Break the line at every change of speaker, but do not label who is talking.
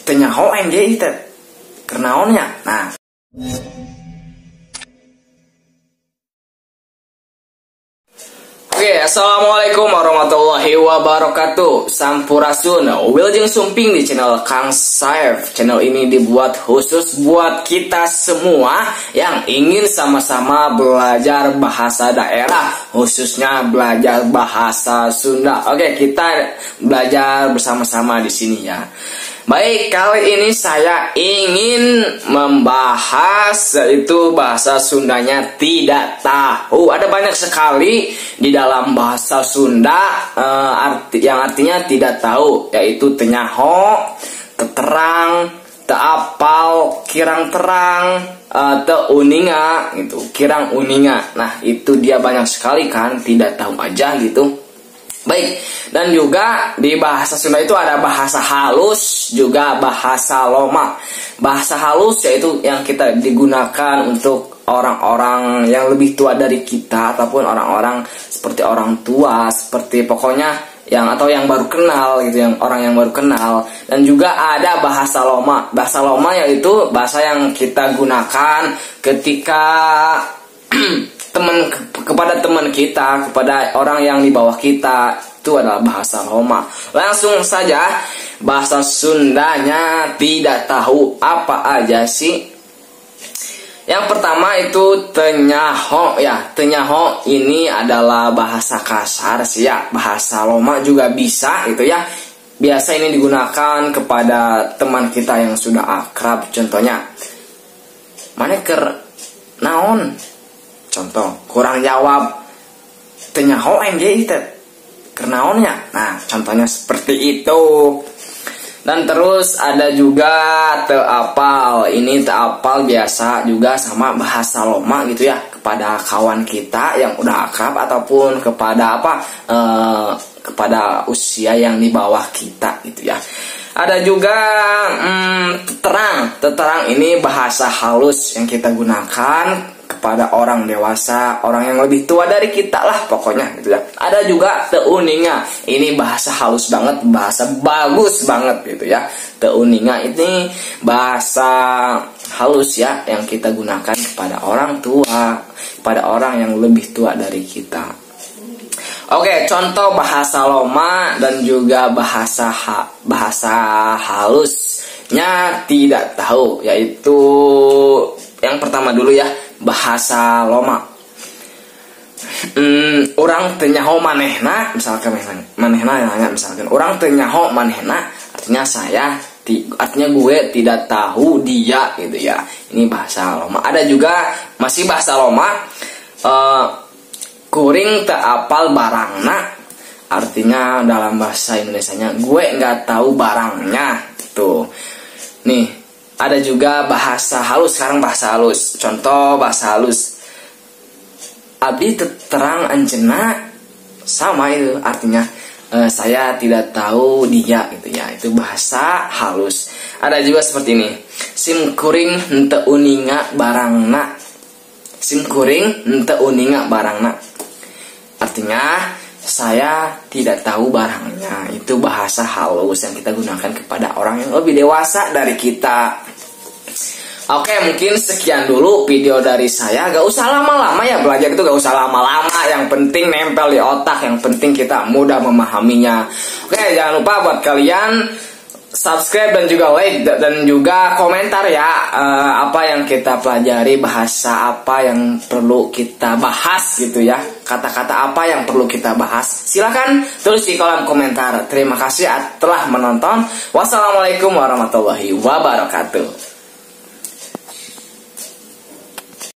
tenyaho enggih teh kernaonnya. Nah, oke, assalamualaikum warahmatullahi wabarakatuh. Sampurasun, wilujeng sumping di channel Kang Saif. Channel ini dibuat khusus buat kita semua yang ingin sama-sama belajar bahasa daerah, khususnya belajar bahasa Sunda. Oke, kita belajar bersama-sama di sini ya. Baik, kali ini saya ingin membahas yaitu bahasa Sundanya tidak tahu. Ada banyak sekali di dalam bahasa Sunda yang artinya tidak tahu, yaitu tenyaho, teterang, teapal, kirang terang, teuninga gitu, kirang uninga. Nah, itu dia banyak sekali kan, tidak tahu aja gitu. Baik, dan juga di bahasa Sunda itu ada bahasa halus, juga bahasa loma. Bahasa halus yaitu yang kita digunakan untuk orang-orang yang lebih tua dari kita, ataupun orang-orang seperti orang tua, seperti pokoknya yang atau yang baru kenal gitu, yang orang yang baru kenal. Dan juga ada bahasa loma. Bahasa loma yaitu bahasa yang kita gunakan ketika kepada teman kita, kepada orang yang di bawah kita, itu adalah bahasa loma. Langsung saja, bahasa Sundanya tidak tahu apa aja sih. Yang pertama itu tenyaho ya. Tenyaho ini adalah bahasa kasar sih ya. Bahasa loma juga bisa gitu ya. Biasa ini digunakan kepada teman kita yang sudah akrab. Contohnya, mana ker naon? Contoh, kurang jawab tenyaho enggih teh kernaonnya. Nah, contohnya seperti itu. Dan terus ada juga teapal. Ini teapal biasa juga sama bahasa loma gitu ya, kepada kawan kita yang udah akrab ataupun kepada kepada usia yang di bawah kita gitu ya. Ada juga teterang. Teterang ini bahasa halus yang kita gunakan kepada orang dewasa, orang yang lebih tua dari kita lah pokoknya gitu ya. Ada juga teuninga. Ini bahasa halus banget, bahasa bagus banget gitu ya. Teuninga ini bahasa halus ya yang kita gunakan kepada orang tua, kepada orang yang lebih tua dari kita. Oke, contoh bahasa loma dan juga bahasa halusnya tidak tahu, yaitu yang pertama dulu ya, bahasa loma. Orang tenyaho manehna, misalkan manehna nanya, misalkan orang tenyaho manehna, artinya artinya gue tidak tahu dia gitu ya. Ini bahasa loma. Ada juga masih bahasa loma, kuring teu apal barangna, artinya dalam bahasa Indonesianya gue nggak tahu barangnya tuh. Nih, ada juga bahasa halus. Sekarang bahasa halus. Contoh bahasa halus, abdi terang anjena, sama itu artinya saya tidak tahu dia gitu ya. Itu bahasa halus. Ada juga seperti ini, sim kuring henteu uninga barangna. Sim kuring henteu uninga barangna, artinya saya tidak tahu barangnya. Itu bahasa halus yang kita gunakan kepada orang yang lebih dewasa dari kita. Oke, mungkin sekian dulu video dari saya. Gak usah lama-lama ya, belajar itu gak usah lama-lama. Yang penting nempel di otak, yang penting kita mudah memahaminya. Oke, jangan lupa buat kalian subscribe dan juga like dan juga komentar ya, apa yang kita pelajari, bahasa apa yang perlu kita bahas gitu ya, kata-kata apa yang perlu kita bahas. Silahkan tulis di kolom komentar. Terima kasih telah menonton. Wassalamualaikum warahmatullahi wabarakatuh.